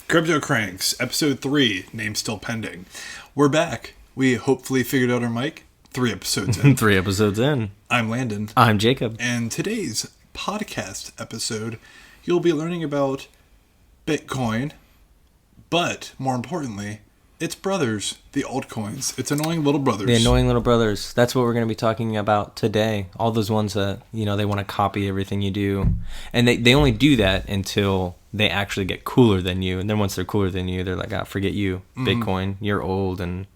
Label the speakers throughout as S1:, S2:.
S1: CryptoCranks, episode 3, name still pending. We're back. We hopefully figured out our mic 3 episodes in.
S2: 3 episodes in.
S1: I'm Landon.
S2: I'm Jacob.
S1: And today's podcast episode, you'll be learning about Bitcoin, but more importantly, its brothers, the altcoins. Its annoying little brothers.
S2: The annoying little brothers. That's what we're going to be talking about today. All those ones that, they want to copy everything you do. And they only do that until they actually get cooler than you. And then once they're cooler than you, they're like, forget you, Bitcoin. You're old and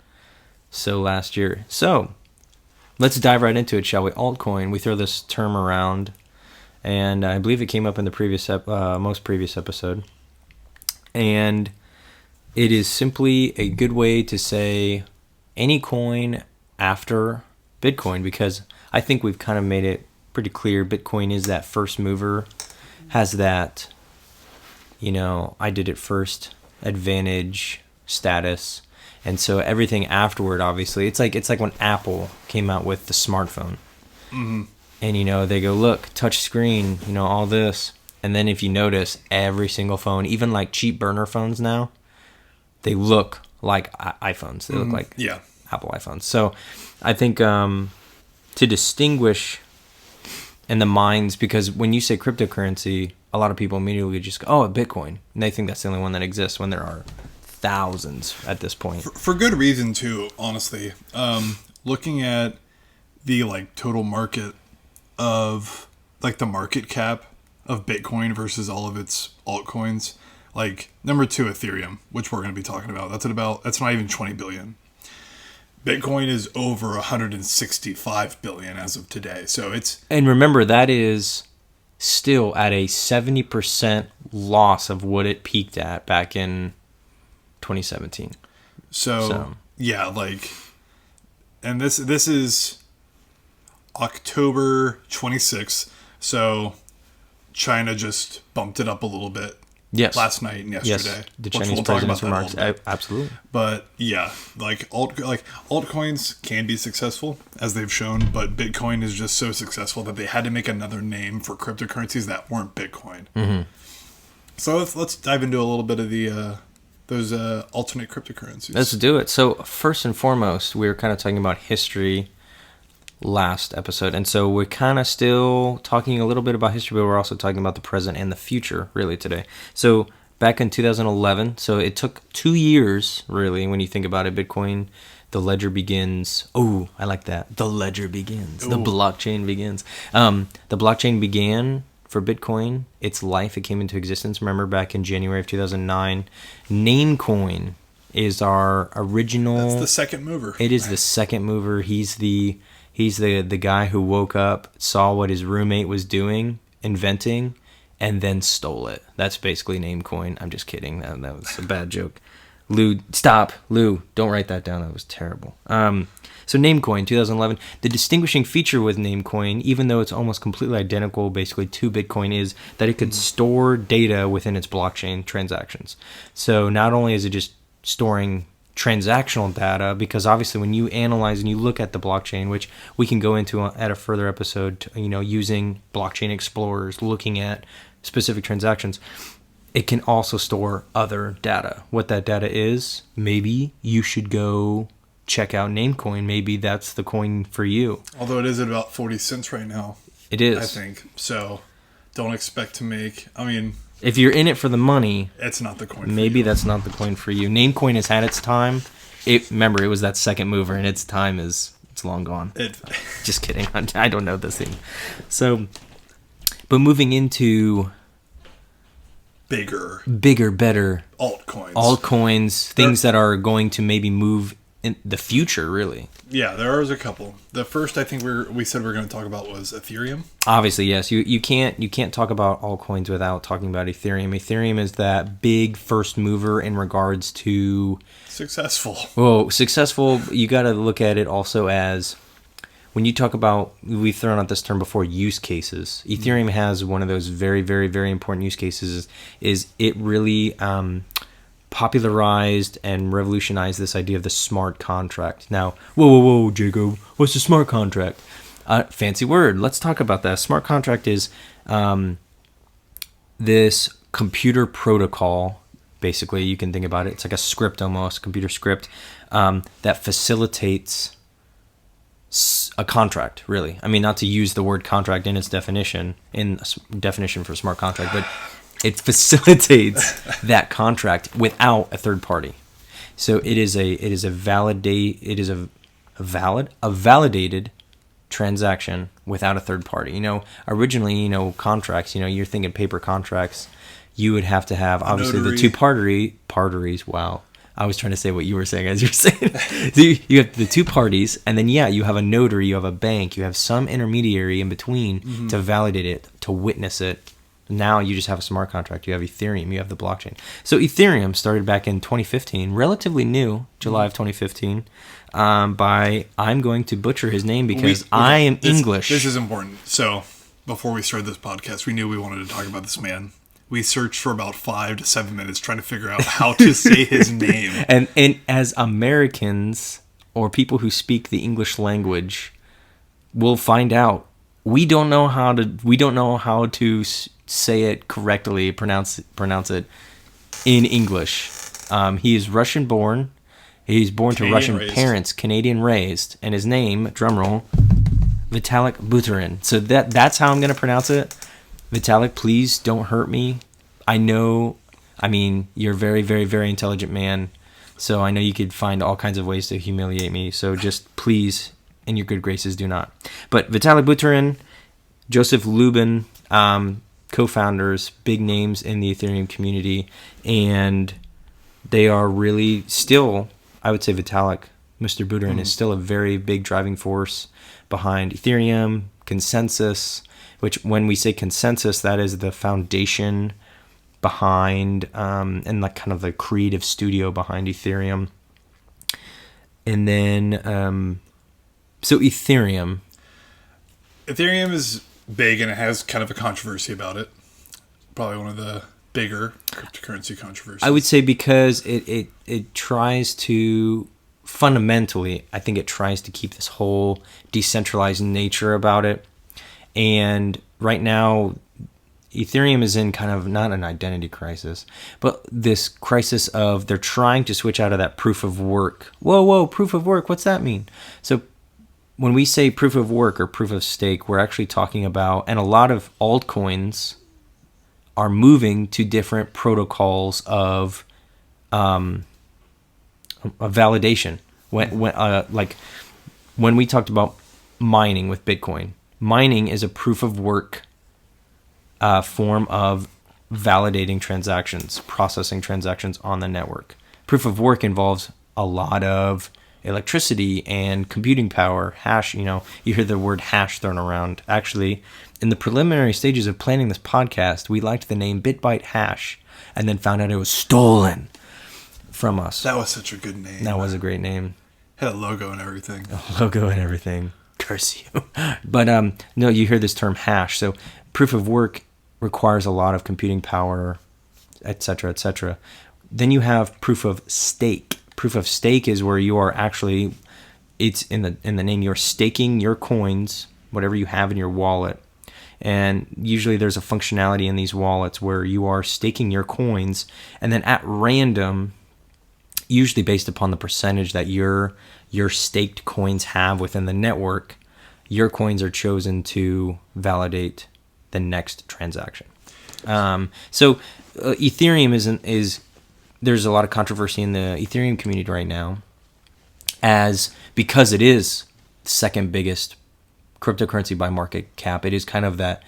S2: so last year. So, let's dive right into it, shall we? Altcoin. We throw this term around. And I believe it came up in the most previous episode. And it is simply a good way to say any coin after Bitcoin, because I think we've kind of made it pretty clear Bitcoin is that first mover, has that, I did it first advantage status. And so everything afterward, obviously, it's like when Apple came out with the smartphone. Mm-hmm. And, they go, look, touch screen, all this. And then if you notice, every single phone, even like cheap burner phones now, they look like iPhones. They look like Apple iPhones. So I think to distinguish in the minds, because when you say cryptocurrency, a lot of people immediately just go, Bitcoin. And they think that's the only one that exists when there are thousands at this point.
S1: For good reason, too, honestly. Looking at the total market of the market cap of Bitcoin versus all of its altcoins. Number 2, Ethereum, which we're going to be talking about. That's not even 20 billion. Bitcoin is over 165 billion as of today. So
S2: and remember, that is still at a 70% loss of what it peaked at back in 2017.
S1: So. Yeah, and this is October 26th. So China just bumped it up a little bit.
S2: Yes.
S1: Last night and yesterday.
S2: Yes. The Chinese president's remarks. Absolutely.
S1: But yeah, altcoins can be successful, as they've shown, but Bitcoin is just so successful that they had to make another name for cryptocurrencies that weren't Bitcoin. Mm-hmm. So let's dive into a little bit of those alternate cryptocurrencies.
S2: Let's do it. So first and foremost, we were kind of talking about history last episode, and so we're kind of still talking a little bit about history, but we're also talking about the present and the future really today. So back in 2011, so it took 2 years really when you think about it. Bitcoin, the ledger begins. Oh, I like that. The ledger begins. Ooh. The blockchain begins. The blockchain began for Bitcoin. Its life, it came into existence. Remember back in January of 2009. Namecoin is our original.
S1: That's the second mover.
S2: It is the second mover. He's the guy who woke up, saw what his roommate was doing, inventing, and then stole it. That's basically Namecoin. I'm just kidding. That was a bad joke. Lou, stop. Lou, don't write that down. That was terrible. So Namecoin, 2011. The distinguishing feature with Namecoin, even though it's almost completely identical basically to Bitcoin, is that it could store data within its blockchain transactions. So not only is it just storing transactional data, because obviously when you analyze and you look at the blockchain, which we can go into at a further episode, using blockchain explorers, looking at specific transactions, it can also store other data. What that data is, maybe you should go check out Namecoin. Maybe that's the coin for you.
S1: Although it is at about 40 cents right now.
S2: It is.
S1: I think. So don't expect to make,
S2: if you're in it for the money,
S1: it's not the coin.
S2: Maybe that's not the coin for you. Namecoin has had its time. Remember, it was that second mover, and its time it's long gone. Just kidding. I don't know this thing. So, but moving into
S1: bigger,
S2: better altcoins, things that are going to maybe move in the future, really.
S1: Yeah, there is a couple. The first I think we said we were going to talk about was Ethereum.
S2: Obviously, yes. You can't talk about altcoins without talking about Ethereum. Ethereum is that big first mover in regards to
S1: successful.
S2: Well, successful. You got to look at it also as when you talk about, we've thrown out this term before, use cases. Ethereum has one of those very, very, very important use cases. Is it really popularized and revolutionized this idea of the smart contract. Now, whoa, Jacob, what's the smart contract? Fancy word. Let's talk about that. Smart contract is this computer protocol basically. You can think about it. It's like a script almost, computer script, that facilitates a contract, really. I mean, not to use the word contract in its definition, for smart contract, but it facilitates that contract without a third party. So it is a validated transaction without a third party. Originally, contracts, you're thinking paper contracts, you would have to have obviously the two parties. Wow. I was trying to say what you were saying as you were saying. So you have the two parties, and then you have a notary, you have a bank, you have some intermediary in between to validate it, to witness it. Now you just have a smart contract. You have Ethereum, you have the blockchain. So Ethereum started back in 2015, relatively new, July of 2015, by, I'm going to butcher his name because I am English.
S1: This is important. So before we started this podcast, we knew we wanted to talk about this man. We searched for about 5 to 7 minutes trying to figure out how to say his name.
S2: And as Americans or people who speak the English language will find out, we don't know how to say it correctly, pronounce it in English. He is Russian born. He's born to Russian parents, Canadian raised, and his name, drumroll, Vitalik Buterin. So that's how I'm going to pronounce it. Vitalik, please don't hurt me. You're a very, very, very intelligent man, so I know you could find all kinds of ways to humiliate me. So just please, in your good graces, do not. But Vitalik Buterin, Joseph Lubin, co-founders, big names in the Ethereum community, and they are really still, I would say Vitalik, Mr. Buterin, is still a very big driving force behind Ethereum, consensus, which when we say consensus, that is the foundation behind, and like kind of the creative studio behind Ethereum. And then, so Ethereum
S1: is big, and it has kind of a controversy about it. Probably one of the bigger cryptocurrency controversies.
S2: I would say because it tries to, fundamentally, I think it tries to keep this whole decentralized nature about it. And right now, Ethereum is in kind of not an identity crisis, but this crisis of they're trying to switch out of that proof of work. Whoa, proof of work, what's that mean? So when we say proof of work or proof of stake, we're actually talking about, and a lot of altcoins are moving to different protocols of validation. When we talked about mining with Bitcoin, mining is a proof of work form of validating transactions, processing transactions on the network. Proof of work involves a lot of electricity and computing power, hash. You hear the word hash thrown around. Actually, in the preliminary stages of planning this podcast, we liked the name BitByte Hash and then found out it was stolen from us.
S1: That was such a good name.
S2: That was a great name.
S1: Had a logo and everything.
S2: Curse you. But no, you hear this term hash. So proof of work requires a lot of computing power, etc., etc. Then you have proof of stake. Proof of stake is where you are actually, it's in the name, you're staking your coins, whatever you have in your wallet. And usually there's a functionality in these wallets where you are staking your coins, and then at random, usually based upon the percentage that your staked coins have within the network, your coins are chosen to validate the next transaction. So Ethereum is there's a lot of controversy in the Ethereum community right now, because it is the second biggest cryptocurrency by market cap. It is kind of that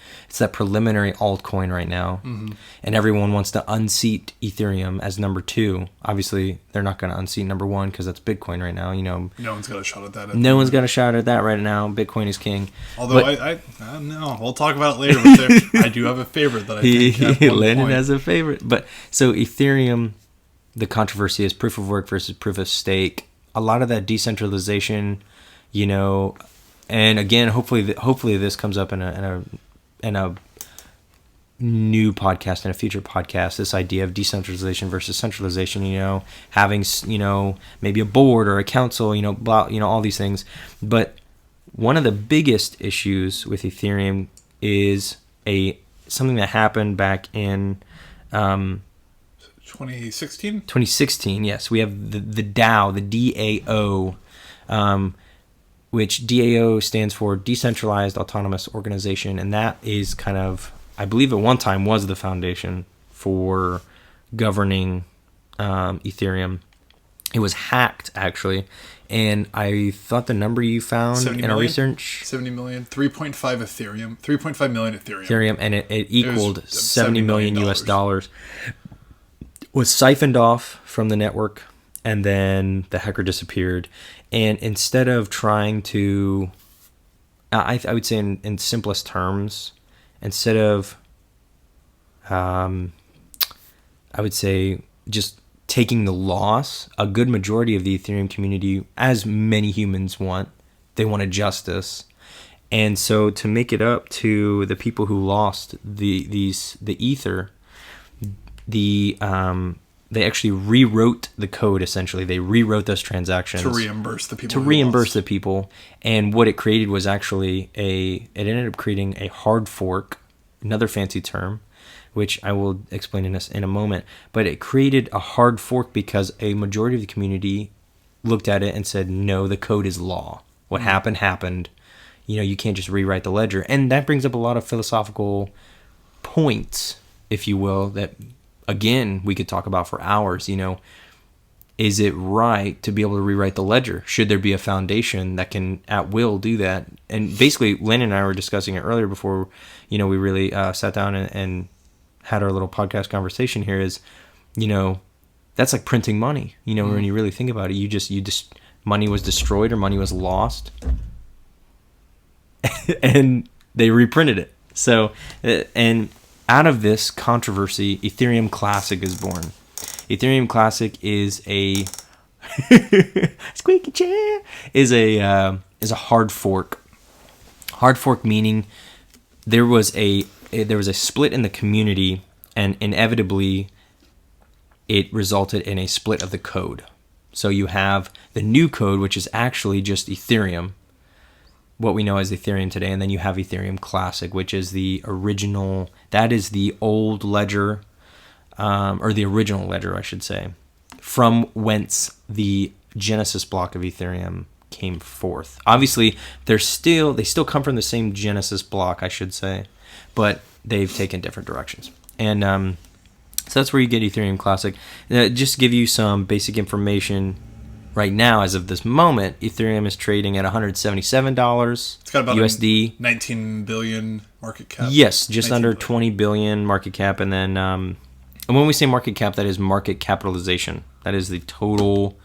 S2: preliminary altcoin right now, and everyone wants to unseat Ethereum as number 2. Obviously, they're not going to unseat number 1 because that's Bitcoin right now. No
S1: one's got a shot at that.
S2: No one's got a shot at that right now. Bitcoin is king.
S1: Although I don't know, we'll talk about it later. But I do have a favorite that I think
S2: Landon has a favorite. But so Ethereum, the controversy is proof of work versus proof of stake. A lot of that decentralization, and again, hopefully this comes up in a new podcast, in a future podcast. This idea of decentralization versus centralization. Having maybe a board or a council. All these things. But one of the biggest issues with Ethereum is something that happened back in
S1: 2016?
S2: 2016, yes. We have the DAO, the DAO, which DAO stands for Decentralized Autonomous Organization, and that is kind of, I believe at one time was the foundation for governing Ethereum. It was hacked, actually, and I thought the number you found in our research...
S1: 70 million, 3.5 Ethereum, 3.5 million Ethereum.
S2: Ethereum, and it equaled 70 million US dollars. Was siphoned off from the network, and then the hacker disappeared. And instead of trying to, I would say in simplest terms, instead of, I would say just taking the loss, a good majority of the Ethereum community, as many humans want, they wanted justice. And so to make it up to the people who lost the Ether, they actually rewrote the code. Essentially, they rewrote those transactions
S1: to reimburse the people.
S2: And what it created was actually it ended up creating a hard fork, another fancy term, which I will explain in a moment. But it created a hard fork because a majority of the community looked at it and said, "No, the code is law. What happened. You can't just rewrite the ledger." And that brings up a lot of philosophical points, if you will, that, again, we could talk about for hours. Is it right to be able to rewrite the ledger? Should there be a foundation that can at will do that? And basically, Lando and I were discussing it earlier before, we really sat down and had our little podcast conversation here is, that's like printing money. When you really think about it, you just money was destroyed or money was lost and they reprinted it. So, and out of this controversy, Ethereum Classic is born. Ethereum Classic is a squeaky chair is a hard fork. Hard fork meaning there was a split in the community, and inevitably it resulted in a split of the code. So you have the new code, which is actually just Ethereum, what we know as Ethereum today, and then you have Ethereum Classic, which is the original. That is the old ledger, or the original ledger, I should say, from whence the Genesis block of Ethereum came forth. Obviously, they still come from the same Genesis block, I should say, but they've taken different directions. And so that's where you get Ethereum Classic. Just to give you some basic information. Right now, as of this moment, Ethereum is trading at $177
S1: it's got about
S2: USD.
S1: 19 billion market cap.
S2: Yes, just under 20 billion market cap. And then, and when we say market cap, that is market capitalization. That is the total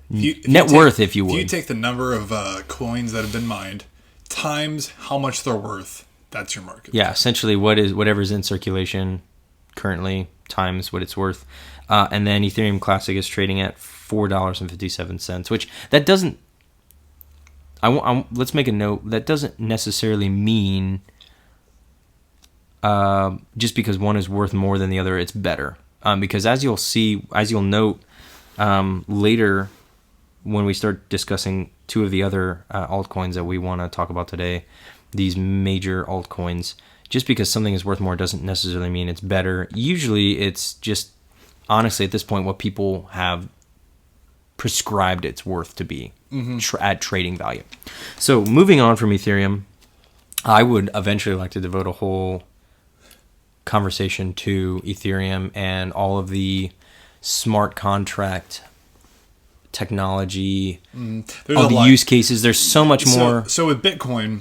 S2: net worth, if you would.
S1: If you take the number of coins that have been mined times how much they're worth, that's your market.
S2: Yeah, essentially whatever's in circulation currently times what it's worth. And then Ethereum Classic is trading at $4.57, which that doesn't. Let's make a note. That doesn't necessarily mean just because one is worth more than the other, it's better. Because as you'll note later when we start discussing two of the other altcoins that we want to talk about today, these major altcoins, just because something is worth more doesn't necessarily mean it's better. Usually, it's just honestly at this point what people have prescribed its worth to be at trading value. So moving on from Ethereum, I would eventually like to devote a whole conversation to Ethereum and all of the smart contract technology, all the use cases. There's so much more.
S1: So with Bitcoin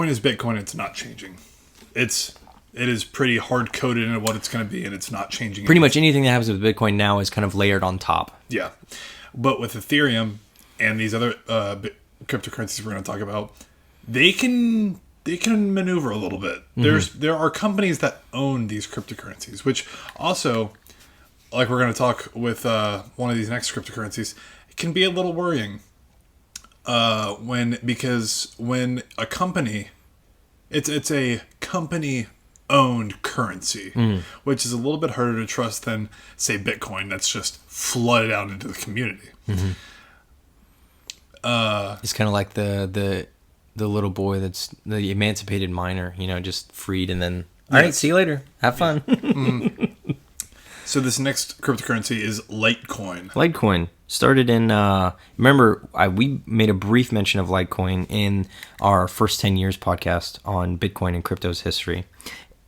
S1: is Bitcoin. It's not changing. It is pretty hard coded into what it's going to be, and it's not changing.
S2: Pretty much anything that happens with Bitcoin now is kind of layered on top.
S1: Yeah. But with Ethereum and these other cryptocurrencies we're going to talk about, they can maneuver a little bit. There are companies that own these cryptocurrencies, which also, like we're going to talk with one of these next cryptocurrencies, it can be a little worrying because when a company, it's a company owned currency, which is a little bit harder to trust than, say, Bitcoin that's just flooded out into the community.
S2: It's kind of like the little boy that's the emancipated miner, just freed and then, all right, see you later. Have fun.
S1: So this next cryptocurrency is Litecoin.
S2: Litecoin started in, we made a brief mention of Litecoin in our first 10 years podcast on Bitcoin and crypto's history.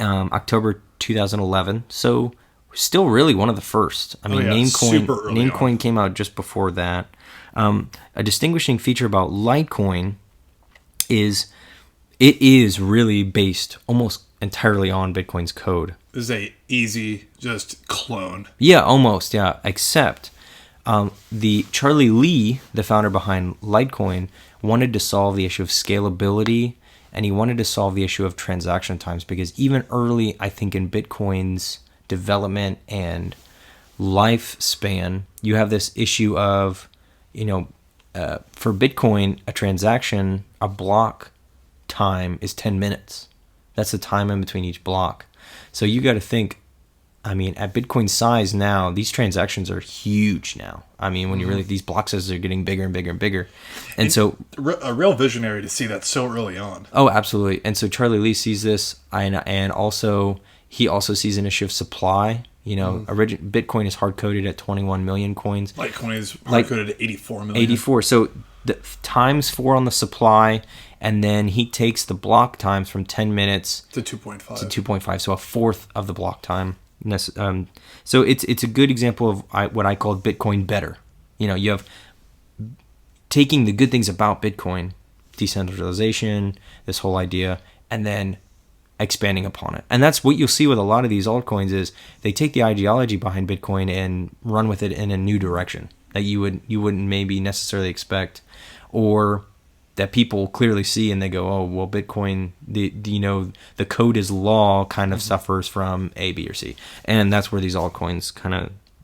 S2: October 2011. So still really one of the first. I mean, Namecoin came out just before that. A distinguishing feature about Litecoin is it is really based almost entirely on Bitcoin's code.
S1: This is a easy just clone.
S2: Yeah, almost, yeah. Except the Charlie Lee, the founder behind Litecoin, wanted to solve the issue of scalability, and he wanted to solve the issue of transaction times, because even early, I think, in Bitcoin's development and lifespan, you have this issue of, for Bitcoin, a transaction, a block time is 10 minutes. That's the time in between each block. So you got to think, at Bitcoin's size now, these transactions are huge now. When you really, these block sizes are getting bigger and bigger and bigger. And so
S1: a real visionary to see that so early on.
S2: Oh, absolutely. And so Charlie Lee sees this, and also he also sees an issue of supply. Bitcoin is hard coded at 21 million coins.
S1: Litecoin is hard coded at 84 million.
S2: 84. So the times 4 on the supply, and then he takes the block times from 10 minutes
S1: to 2.5.
S2: To 2.5, so a fourth of the block time. So it's a good example of what I call Bitcoin better. You have taking the good things about Bitcoin, decentralization, this whole idea, and then expanding upon it. And that's what you'll see with a lot of these altcoins is they take the ideology behind Bitcoin and run with it in a new direction that you wouldn't maybe necessarily expect, or that people clearly see and they go, oh, well, Bitcoin, the code is law kind of suffers from A, B, or C. And that's where these altcoins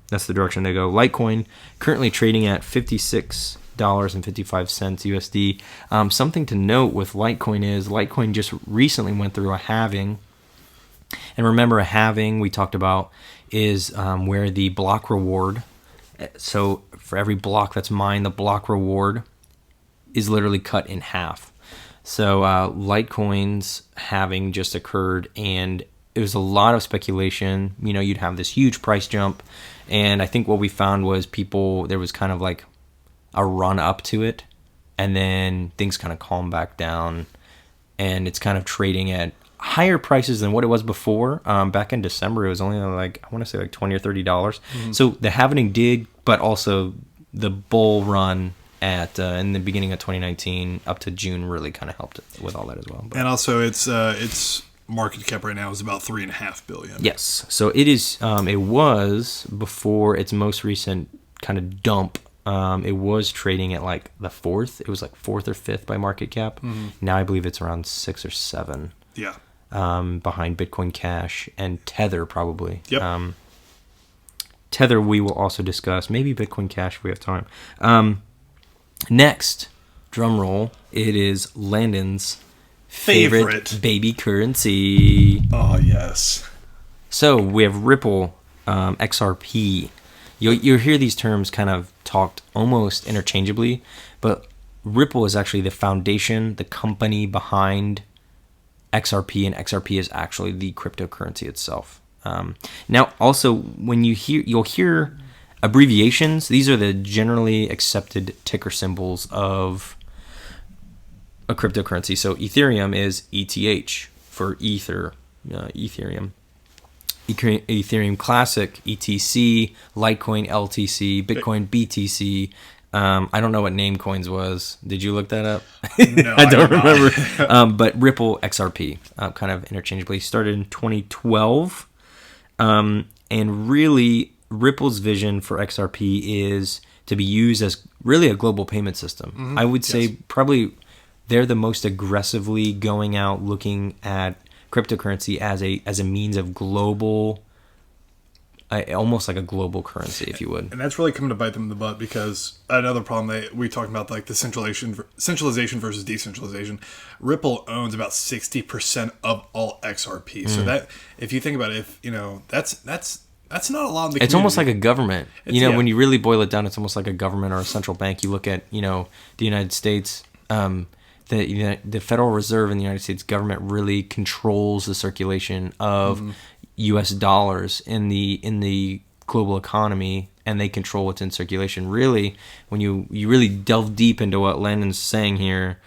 S2: that's the direction they go. Litecoin currently trading at $56.55 USD. Something to note with Litecoin is Litecoin just recently went through a halving. And remember, a halving we talked about is where the block reward, so for every block that's mined, the block reward is literally cut in half. So Litecoin's halving just occurred, and it was a lot of speculation. You'd have this huge price jump, and I think what we found was there was kind of like a run up to it, and then things kind of calmed back down, and it's kind of trading at higher prices than what it was before. Back in December, it was only I want to say $20 or $30. Mm-hmm. So the halving did, but also the bull run at in the beginning of 2019 up to June really kind of helped with all that as well. But.
S1: And also, its market cap right now is about $3.5 billion.
S2: Yes, so it is. It was before its most recent kind of dump. It was trading at the fourth. It was fourth or fifth by market cap. Mm-hmm. Now I believe it's around 6 or 7.
S1: Yeah.
S2: Behind Bitcoin Cash and Tether probably.
S1: Yep.
S2: Tether we will also discuss. Maybe Bitcoin Cash if we have time. Next, drum roll, it is Landon's favorite baby currency.
S1: Oh, yes.
S2: So we have Ripple, XRP. You'll hear these terms kind of talked almost interchangeably, but Ripple is actually the foundation, the company behind XRP, and XRP is actually the cryptocurrency itself. Now, also, when you'll hear abbreviations. These are the generally accepted ticker symbols of a cryptocurrency. So Ethereum is ETH for Ether, Ethereum. Ethereum Classic, ETC, Litecoin, LTC, Bitcoin, BTC. I don't know what Namecoins was. Did you look that up?
S1: No,
S2: I don't remember. But Ripple, XRP, kind of interchangeably. Started in 2012. And really, Ripple's vision for XRP is to be used as really a global payment system. Mm-hmm. I would say probably they're the most aggressively going out looking at cryptocurrency as a means of global, almost like a global currency, if you would.
S1: And that's really coming to bite them in the butt, because another problem we talked about, the centralization versus decentralization. Ripple owns about 60% of all XRP. So that, if you think about it, that's not a lot in the community.
S2: It's almost like a government. When you really boil it down, it's almost like a government or a central bank. You look at, the United States, the Federal Reserve in the United States government really controls the circulation of U.S. dollars in the global economy, and they control what's in circulation. Really, when you really delve deep into what Landon's saying here,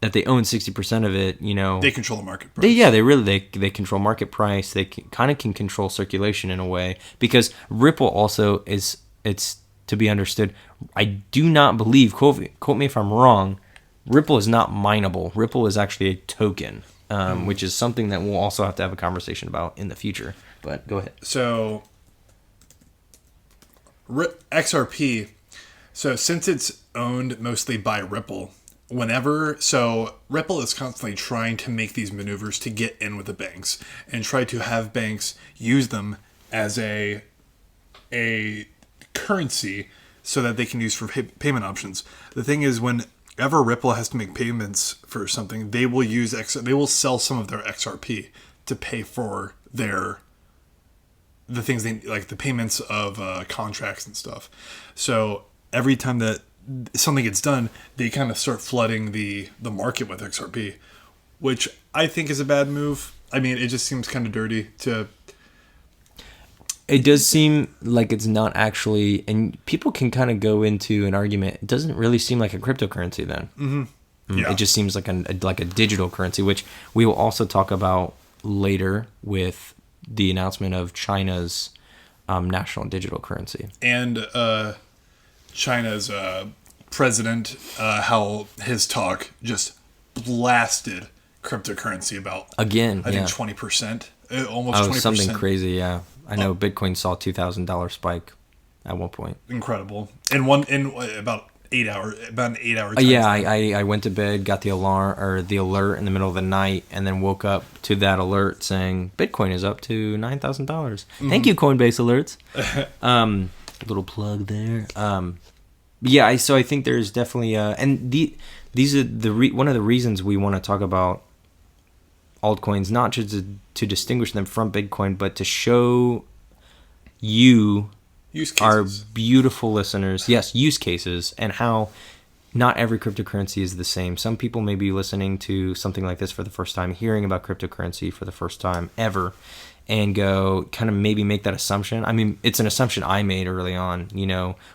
S2: that they own 60% of it,
S1: they control the market price.
S2: They control market price. They kind of can control circulation in a way, because Ripple also it's to be understood. I do not believe, quote me if I'm wrong, Ripple is not mineable. Ripple is actually a token, which is something that we'll also have to have a conversation about in the future. But go ahead.
S1: So XRP, so since it's owned mostly by Ripple, Ripple is constantly trying to make these maneuvers to get in with the banks and try to have banks use them as a currency so that they can use for payment options. The thing is, whenever Ripple has to make payments for something, they will sell some of their XRP to pay for the things they like, the payments of contracts and stuff. So every time that something gets done, they kind of start flooding the market with XRP, which I think is a bad move. I mean, it just seems kind of dirty to...
S2: It does seem like it's not actually, and people can kind of go into an argument. It doesn't really seem like a cryptocurrency then.
S1: Mm-hmm. Yeah.
S2: It just seems like a digital currency, which we will also talk about later with the announcement of China's national digital currency.
S1: And China's president, how his talk just blasted cryptocurrency about,
S2: again,
S1: I think 20%, almost 20%.
S2: Something crazy, yeah. I know Bitcoin saw $2,000 spike at one point.
S1: Incredible. In about 8 hours, about an 8 hour time.
S2: Yeah, I went to bed, got the alarm or the alert in the middle of the night, and then woke up to that alert saying Bitcoin is up to $9,000. Mm-hmm. Thank you, Coinbase alerts. Little plug there. Yeah, so I think there's definitely and these are one of the reasons we want to talk about altcoins, not just to distinguish them from Bitcoin, but to show you, our beautiful listeners, use cases, and how not every cryptocurrency is the same. Some people may be listening to something like this for the first time, hearing about cryptocurrency for the first time ever, and go kind of maybe make that assumption. I mean, it's an assumption I made early on,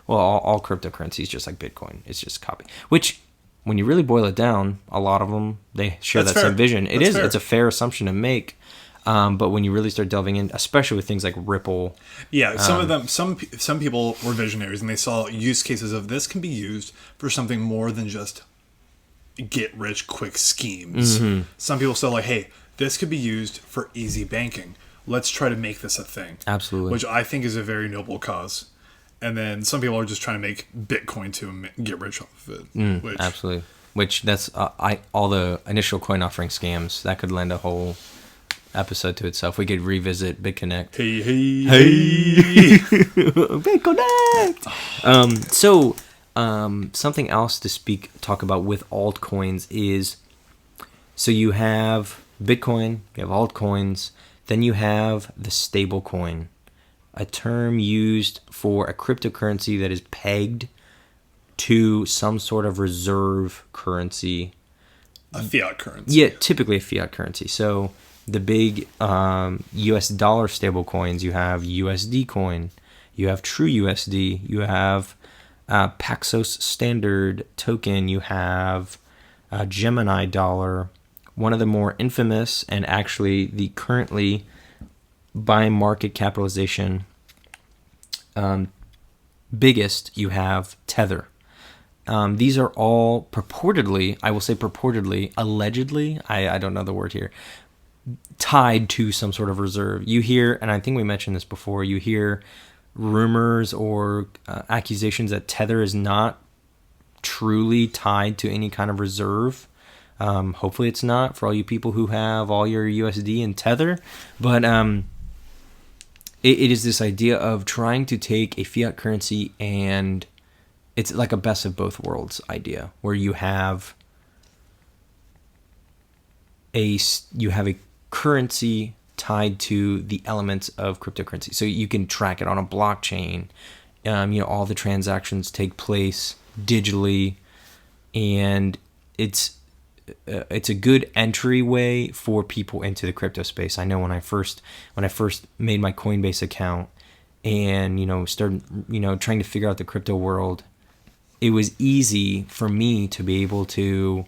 S2: all cryptocurrencies, just like Bitcoin, it's just copy, which when you really boil it down, a lot of them, they share that same vision. It's a fair assumption to make. But when you really start delving in, especially with things like Ripple.
S1: Yeah, some people were visionaries and they saw use cases of this can be used for something more than just get rich quick schemes. Mm-hmm. Some people saw like, hey, this could be used for easy banking. Let's try to make this a thing.
S2: Absolutely.
S1: Which I think is a very noble cause. And then some people are just trying to make Bitcoin to get rich off of it.
S2: Absolutely. Which that's all the initial coin offering scams. That could lend a whole episode to itself. We could revisit BitConnect. Hey. BitConnect. So something else to talk about with altcoins is, so you have Bitcoin, you have altcoins, then you have the stable coin, a term used for a cryptocurrency that is pegged to some sort of reserve currency.
S1: A fiat currency.
S2: Yeah, typically a fiat currency. So the big US dollar stable coins, you have USD coin, you have True USD, you have Paxos Standard token, you have Gemini dollar. One of the more infamous and actually the currently by market capitalization biggest, you have Tether. These are all purportedly, I will say purportedly, allegedly, I don't know the word here, tied to some sort of reserve. You hear, and I think we mentioned this before, you hear rumors or accusations that Tether is not truly tied to any kind of reserve. Hopefully it's not, for all you people who have all your USD in Tether. But it is this idea of trying to take a fiat currency, and it's like a best of both worlds idea, where you have a currency tied to the elements of cryptocurrency. So you can track it on a blockchain. All the transactions take place digitally, and it's a good entryway for people into the crypto space. I know when I first made my Coinbase account, and started trying to figure out the crypto world, it was easy for me to be able to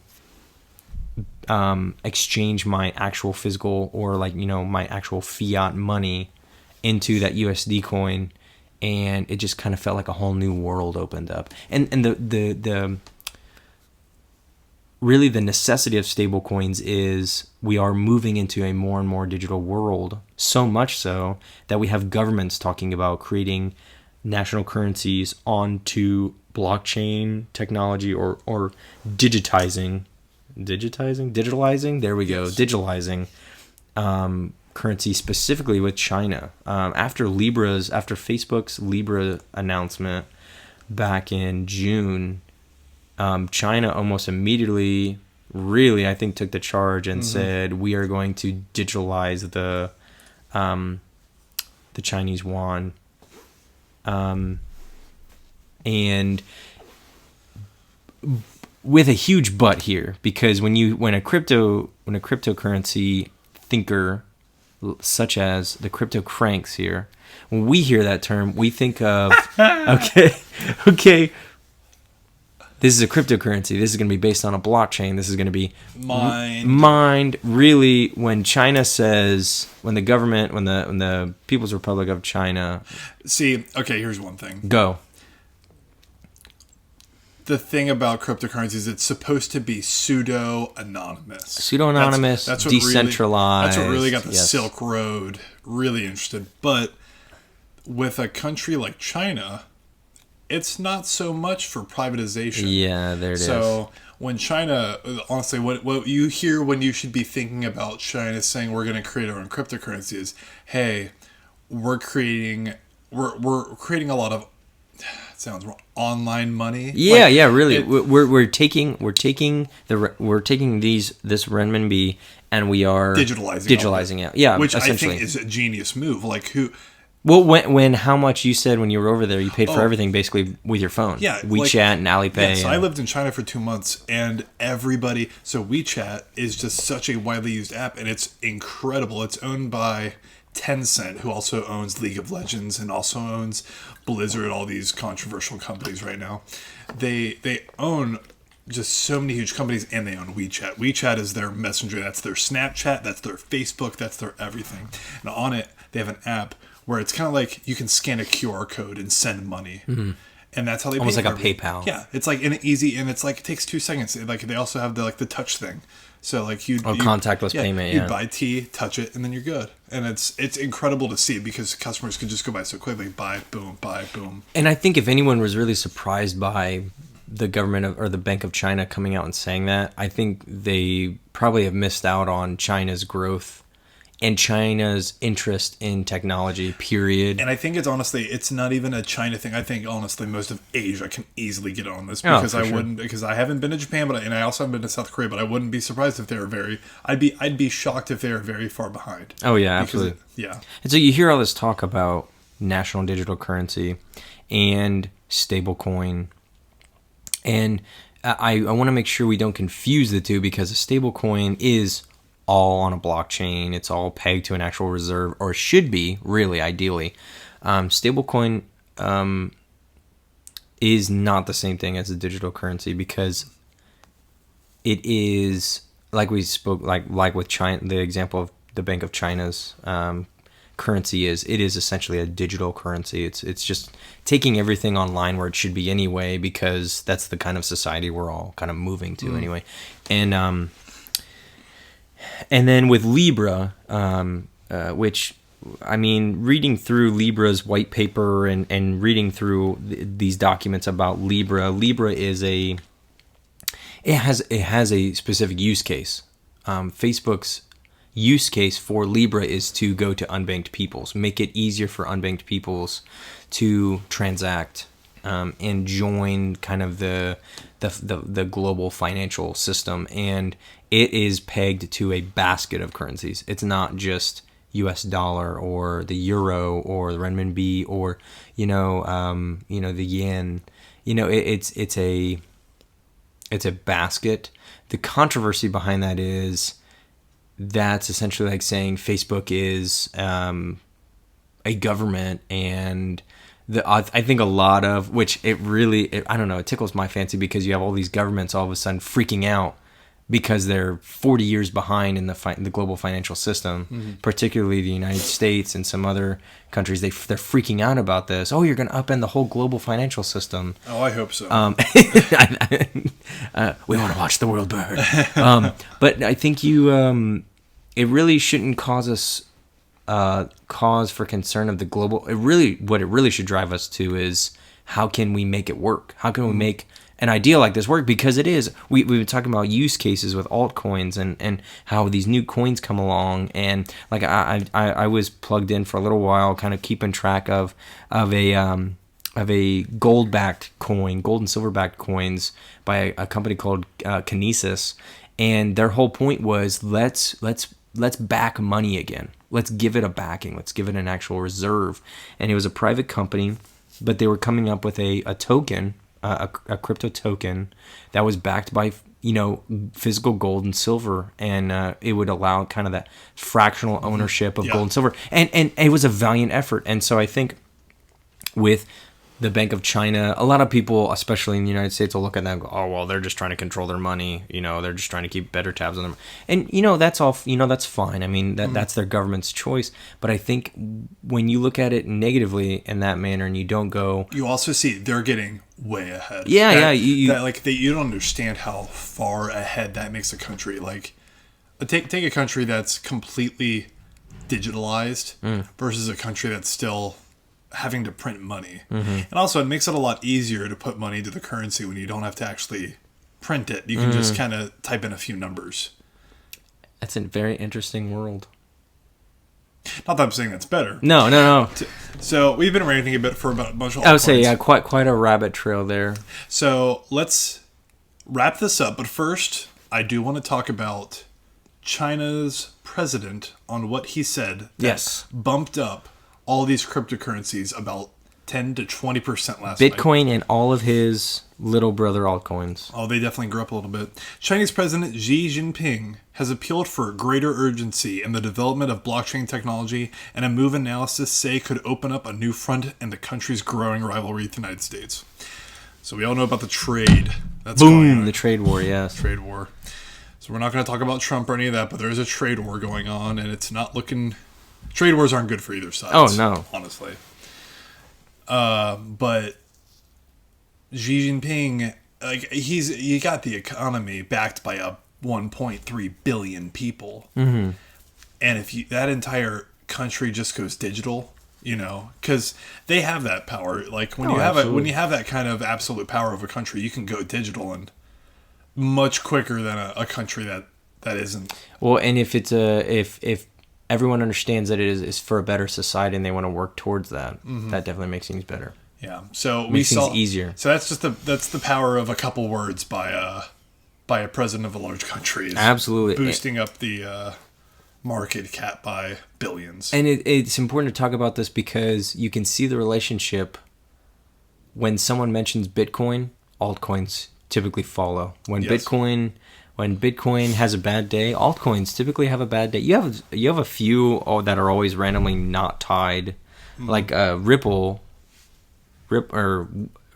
S2: exchange my actual physical or my actual fiat money into that USD coin, and it just kind of felt like a whole new world opened up. And the really the necessity of stable coins is we are moving into a more and more digital world, so much so that we have governments talking about creating national currencies onto blockchain technology or digitalizing, there we go, digitalizing currency, specifically with China. After Facebook's Libra announcement back in June, China almost immediately really, I think, took the charge and said, we are going to digitalize the Chinese yuan. And with a huge but here, because when a cryptocurrency thinker such as the CryptoCranks here, when we hear that term, we think of okay, this is a cryptocurrency. This is going to be based on a blockchain. This is going to be mined. Really, when China says, when the People's Republic of China.
S1: See, okay, here's one thing.
S2: Go.
S1: The thing about cryptocurrencies, it's supposed to be pseudo-anonymous.
S2: Pseudo-anonymous,
S1: that's
S2: decentralized.
S1: That's what really got the Silk Road really interested. But with a country like China, it's not so much for privatization.
S2: Yeah, there it is.
S1: So when China, honestly, what you hear when you should be thinking about China saying we're going to create our own cryptocurrency is, hey, we're creating a lot of, it sounds wrong, online money.
S2: Yeah, really. We're taking this renminbi and we are digitalizing it. Yeah,
S1: which I think is a genius move. Like who?
S2: Well, when how much you said when you were over there, you paid for everything basically with your phone.
S1: Yeah,
S2: WeChat and Alipay.
S1: Yeah, so I lived in China for 2 months, and everybody. So WeChat is just such a widely used app, and it's incredible. It's owned by Tencent, who also owns League of Legends and also owns Blizzard. All these controversial companies right now. They own just so many huge companies, and they own WeChat. WeChat is their messenger. That's their Snapchat. That's their Facebook. That's their everything. And on it, they have an app where it's kind of like you can scan a QR code and send money. Mm-hmm. And that's how they
S2: almost
S1: pay.
S2: Almost like a PayPal.
S1: Yeah, it's like an easy, and it's like it takes 2 seconds. Like they also have the touch thing. So like
S2: contactless payment.
S1: You'd buy tea, touch it, and then you're good. And it's incredible to see because customers can just go by so quickly. Buy, boom.
S2: And I think if anyone was really surprised by the government or the Bank of China coming out and saying that, I think they probably have missed out on China's growth and China's interest in technology, period.
S1: And I think it's not even a China thing. I think honestly most of Asia can easily get on this because because I haven't been to Japan, and I also haven't been to South Korea, but I wouldn't be surprised if they were I'd be shocked if they were very far behind.
S2: Oh yeah, absolutely.
S1: Yeah.
S2: And so you hear all this talk about national digital currency and stablecoin, and I want to make sure we don't confuse the two, because a stablecoin is all on a blockchain. It's all pegged to an actual reserve, or should be, really, ideally. Stablecoin is not the same thing as a digital currency, because it is, like we spoke, like with China, the example of the Bank of China's currency it is essentially a digital currency. It's just taking everything online where it should be anyway, because that's the kind of society we're all kind of moving to anyway. And then with Libra, which, I mean, reading through Libra's white paper and reading through these documents about Libra is it has a specific use case. Facebook's use case for Libra is to go to unbanked peoples, make it easier for unbanked peoples to transact and join kind of the global financial system. And it is pegged to a basket of currencies. It's not just US dollar or the euro or the renminbi or the yen. It's a basket. The controversy behind that is that's essentially like saying Facebook is a government and I think a lot of, which I don't know, it tickles my fancy because you have all these governments all of a sudden freaking out because they're 40 years behind in the global financial system, particularly the United States and some other countries. They're freaking out about this. Oh, you're going to upend the whole global financial system.
S1: Oh, I hope so.
S2: We want to watch the world burn. But I think it really shouldn't cause us cause for concern of the global. What it really should drive us to is how can we make it work? How can we make an idea like this work? Because it is. We've been talking about use cases with altcoins and how these new coins come along. And like I was plugged in for a little while, kind of keeping track of a gold-backed coin, gold and silver-backed coins by a company called Kinesis. And their whole point was let's back money again. Let's give it a backing. Let's give it an actual reserve. And it was a private company, but they were coming up with a token, a crypto token that was backed by physical gold and silver, and it would allow kind of that fractional ownership of gold and silver. And it was a valiant effort. And so I think with the Bank of China, a lot of people, especially in the United States, will look at that and go, oh, well, they're just trying to control their money. They're just trying to keep better tabs on them. And, that's all, that's fine. I mean, that's their government's choice. But I think when you look at it negatively in that manner and you don't go...
S1: You also see they're getting way ahead.
S2: Yeah,
S1: you don't understand how far ahead that makes a country. Like, take a country that's completely digitalized versus a country that's still... having to print money. And also it makes it a lot easier to put money into the currency when you don't have to actually print it. You can just kind of type in a few numbers.
S2: That's a very interesting world.
S1: Not that I'm saying that's better.
S2: No.
S1: So we've been ranting a bit for about a bunch of altcoins.
S2: I would say, quite a rabbit trail there.
S1: So let's wrap this up. But first, I do want to talk about China's president on what he said that bumped up all these cryptocurrencies about 10 to 20% last night.
S2: Bitcoin and all of his little brother altcoins.
S1: Oh, they definitely grew up a little bit. Chinese President Xi Jinping has appealed for greater urgency in the development of blockchain technology, and a move analysis say could open up a new front in the country's growing rivalry with the United States. So we all know about the trade that's going on.
S2: The trade war, yes.
S1: Trade war. So we're not going to talk about Trump or any of that, but there is a trade war going on, and it's not looking... Trade wars aren't good for either side.
S2: Oh, no.
S1: Honestly. But Xi Jinping, you got the economy backed by 1.3 billion people. And if that entire country just goes digital, because they have that power. Like when you have that kind of absolute power of a country, you can go digital and much quicker than a country that isn't.
S2: Well, and if it's if everyone understands that it is for a better society and they want to work towards that, that definitely makes things better.
S1: Yeah. So
S2: makes things easier.
S1: So that's the power of a couple words by a president of a large country.
S2: Absolutely.
S1: Boosting up the market cap by billions.
S2: And it's important to talk about this because you can see the relationship when someone mentions Bitcoin, altcoins typically follow. When Bitcoin has a bad day, altcoins typically have a bad day. You have a few that are always randomly not tied, like Ripple or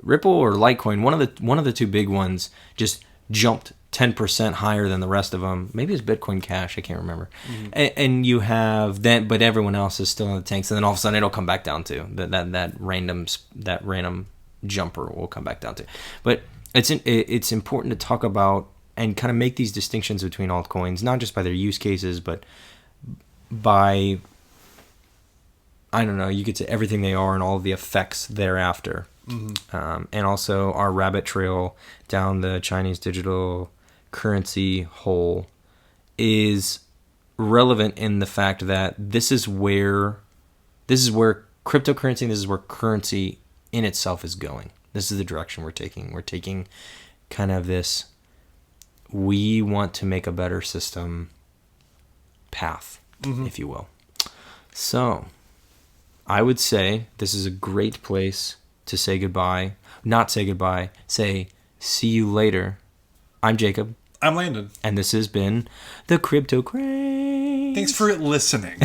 S2: Litecoin. One of the two big ones just jumped 10% higher than the rest of them. Maybe it's Bitcoin Cash. I can't remember. And you have that, but everyone else is still in the tanks. And then all of a sudden it'll come back down to that random jumper will come back down to. But it's important to talk about and kind of make these distinctions between altcoins, not just by their use cases, but by, I don't know, you could say everything they are and all of the effects thereafter. And also our rabbit trail down the Chinese digital currency hole is relevant in the fact that this is where cryptocurrency, this is where currency in itself is going. This is the direction we're taking. We're taking kind of this, we want to make a better system path, if you will. So I would say this is a great place to say goodbye. Not say goodbye. Say, see you later. I'm Jacob.
S1: I'm Landon.
S2: And this has been the CryptoCranks.
S1: Thanks for listening.